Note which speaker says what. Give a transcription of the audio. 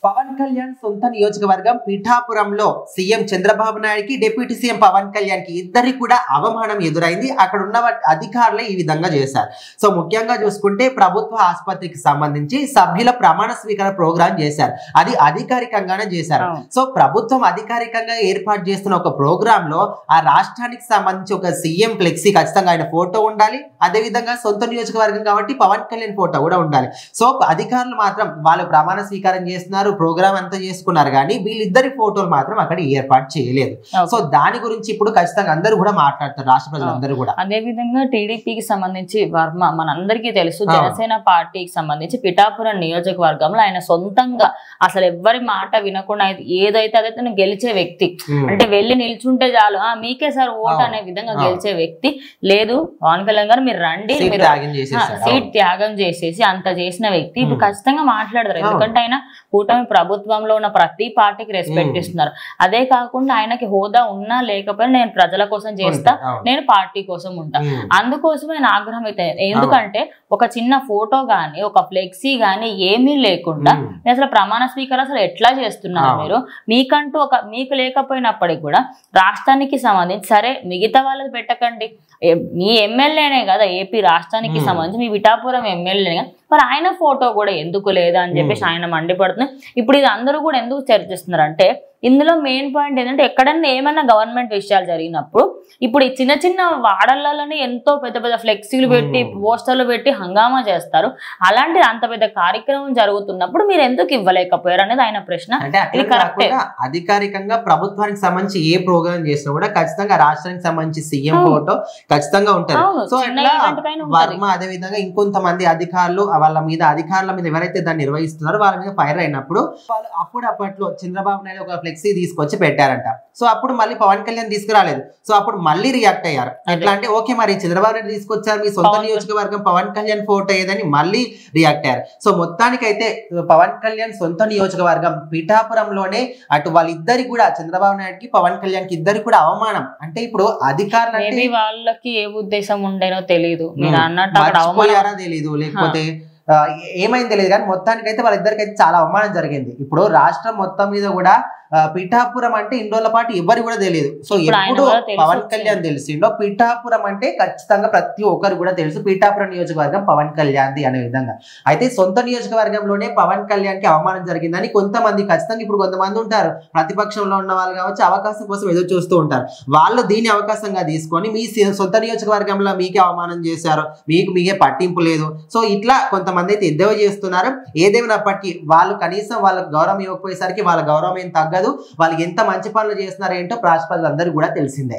Speaker 1: పవన్ కళ్యాణ్ సొంత నియోజకవర్గం పిఠాపురంలో సీఎం చంద్రబాబు నాయుడుకి డిప్యూటీ సీఎం పవన్ కళ్యాణ్ కి ఇద్దరికి కూడా అవమానం ఎదురైంది. అక్కడ ఉన్న అధికారులే ఈ విధంగా చేశారు. సో ముఖ్యంగా చూసుకుంటే ప్రభుత్వ ఆసుపత్రికి సంబంధించి సభ్యుల ప్రమాణ స్వీకార ప్రోగ్రాం చేశారు. అది అధికారికంగానే చేశారు. సో ప్రభుత్వం అధికారికంగా ఏర్పాటు చేస్తున్న ఒక ప్రోగ్రామ్ లో ఆ రాష్ట్రానికి సంబంధించి ఒక సీఎం ఫ్లెక్సీ ఖచ్చితంగా ఆయన ఫోటో ఉండాలి. అదే విధంగా సొంత నియోజకవర్గం కాబట్టి పవన్ కళ్యాణ్ ఫోటో కూడా ఉండాలి. సో అధికారులు మాత్రం వాళ్ళు ప్రమాణ స్వీకారం చేస్తున్నారు, ప్రోగ్రామ్ అంతా చేసుకున్నారు, కానీ వీళ్ళిద్దరి ఫోటోలు మాత్రం అక్కడ ఏర్పాటు చేయలేదు. సో దాని గురించి ఇప్పుడు ఖచ్చితంగా అందరూ కూడా మాట్లాడతారు, రాష్ట్ర ప్రజలందరూ కూడా.
Speaker 2: అదే విధంగా టీడీపీకి సంబంధించి వర్మ మనందరికీ తెలుసు, జనసేన పార్టీకి సంబంధించి పిఠాపురం నియోజకవర్గంలో ఆయన సొంతంగా అసలు ఎవ్వరి మాట వినకుండా ఏదైతే అదైతే గెలిచే వ్యక్తి, అంటే వెళ్ళి నిల్చుంటే చాలు మీకే సార్ ఓటు అనే విధంగా గెలిచే వ్యక్తి. లేదు పవన్ కళ్యాణ్ గారు మీరు రండి, సీట్ త్యాగం చేసేసి అంత చేసిన వ్యక్తి ఇప్పుడు ఖచ్చితంగా మాట్లాడతారు. ఎందుకంటే ఆయన కూటమి ప్రభుత్వంలో ఉన్న ప్రతి పార్టీకి రెస్పెక్ట్ ఇస్తున్నారు. అదే కాకుండా ఆయనకి హోదా ఉన్నా లేకపోయినా నేను ప్రజల కోసం చేస్తా, నేను పార్టీ కోసం ఉంటా, అందుకోసమే ఆయన ఆగ్రహం అయితే. ఎందుకంటే ఒక చిన్న ఫోటో గానీ ఒక ఫ్లెక్సీ గానీ ఏమీ లేకుండా అసలు ప్రమాణ స్వీకారం అసలు ఎట్లా చేస్తున్నారు మీరు? మీకంటూ మీకు లేకపోయినప్పటికీ కూడా రాష్ట్రానికి సంబంధించి సరే మిగతా వాళ్ళకి పెట్టకండి, మీ ఎమ్మెల్యేనే కదా ఏపీ రాష్ట్రానికి సంబంధించి, మీ పిఠాపురం ఎమ్మెల్యేనే, మరి ఆయన ఫోటో కూడా ఎందుకు లేదా అని చెప్పేసి ఆయన మండిపడుతుంది. ఇప్పుడు ఇది అందరూ కూడా ఎందుకు చర్చిస్తున్నారు అంటే ఇందులో మెయిన్ పాయింట్ ఏంటంటే ఎక్కడన్నా ఏమైనా గవర్నమెంట్ విషయాలు జరిగినప్పుడు ఇప్పుడు ఈ చిన్న చిన్న వాడలలోనే ఎంతో పెద్ద పెద్ద ఫ్లెక్సీలు పెట్టి పోస్టర్లు పెట్టి హంగామా చేస్తారు. అలాంటిది అంత పెద్ద కార్యక్రమం జరుగుతున్నప్పుడు మీరు ఎందుకు ఇవ్వలేకపోయారు అనేది ఆయన ప్రశ్న.
Speaker 1: ఇది కరెక్టే. అధికారికంగా ప్రభుత్వానికి సంబంధించి ఏ ప్రోగ్రామ్ చేసినా కూడా ఖచ్చితంగా రాష్ట్రానికి సంబంధించి సీఎం ఫోటో ఖచ్చితంగా ఉంటుంది. సో వర్మ అదే విధంగా ఇంకొంతమంది అధికారులు అధికారుల మీద ఎవరైతే దాన్ని నిర్వహిస్తున్నారో వాళ్ళ మీద ఫైర్ అయినప్పుడు వాళ్ళు అప్పట్లో చంద్రబాబు నాయుడు ఒక ఫ్లెక్సీ తీసుకొచ్చి పెట్టారంట. సో అప్పుడు మళ్ళీ పవన్ కళ్యాణ్ తీసుకురాలేదు. సో అప్పుడు మళ్ళీ రియాక్ట్ అయ్యారు. ఎట్లా అంటే ఓకే మరి చంద్రబాబు నాయుడు తీసుకొచ్చారు, మీ సొంత నియోజకవర్గం పవన్ కళ్యాణ్ ఫోటో ఏదని మళ్ళీ రియాక్ట్ అయ్యారు. సో మొత్తానికైతే పవన్ కళ్యాణ్ సొంత నియోజకవర్గం పిఠాపురంలోనే అటు వాళ్ళిద్దరికి కూడా చంద్రబాబు నాయుడుకి పవన్ కళ్యాణ్ కి ఇద్దరికి కూడా అవమానం. అంటే ఇప్పుడు అధికారులు
Speaker 2: వాళ్ళకి ఏ ఉద్దేశం ఉండేనో తెలియదు,
Speaker 1: తెలీదు, లేకపోతే ఏమైంది తెలియదు, కానీ మొత్తానికైతే వాళ్ళిద్దరికైతే చాలా అవమానం జరిగింది. ఇప్పుడు రాష్ట్రం మొత్తం మీద కూడా పిఠాపురం అంటే ఇన్ని రోజుల పాటు ఎవరు కూడా తెలియదు. సో ఎప్పుడు పవన్ కళ్యాణ్ తెలిసిండో పిఠాపురం అంటే ఖచ్చితంగా ప్రతి ఒక్కరు కూడా తెలుసు పిఠాపురం నియోజకవర్గం పవన్ కళ్యాణ్ అనే విధంగా. అయితే సొంత నియోజకవర్గంలోనే పవన్ కళ్యాణ్ కి అవమానం జరిగిందని కొంతమంది ఖచ్చితంగా ఇప్పుడు కొంతమంది ఉంటారు ప్రతిపక్షంలో ఉన్న వాళ్ళు కావచ్చు, అవకాశం కోసం ఎదురు చూస్తూ ఉంటారు. వాళ్ళు దీన్ని అవకాశంగా తీసుకొని మీ సొంత నియోజకవర్గంలో మీకే అవమానం చేశారు, మీకే పట్టింపు లేదు, సో ఇట్లా కొంతమంది అయితే ఎద్దేవా చేస్తున్నారు. ఏదేమైనప్పటికీ వాళ్ళు కనీసం వాళ్ళకి గౌరవం ఇవ్వకపోయేసరికి వాళ్ళ గౌరవం ఏం తగ్గదు. వాళ్ళు ఎంత మంచి పనులు చేస్తున్నారు ఏంటో రాష్ట్ర ప్రజలందరూ కూడా తెలిసిందే.